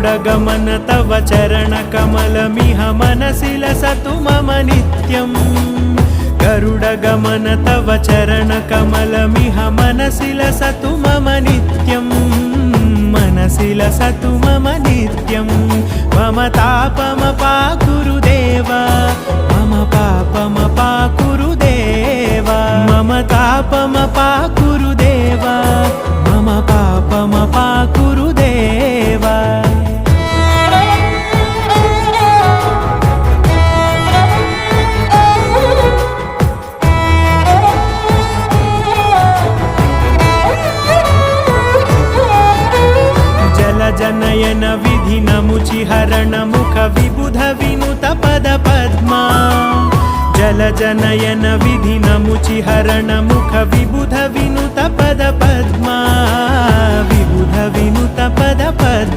गरुडगमन तव चरणकमलमिह मनसि लसतु मम नित्यम् गरुडगमन तव चरणकमलमिह मनसि लसतु मम नित्यम् मनसि लसतु मम नित्यम् मम तापमपाकुरु देव मम पापमपाकुरु देव मम तापमपाकुरु देव मम पापमपाकुरु देव जनयन विधि नमुचिहरण मुख विबुध विनुत पद पद्मा जल जनयन विधि नमुचिहरण मुख विबुध विनुत पद पद्मा विबुध विनुत पद पद्मा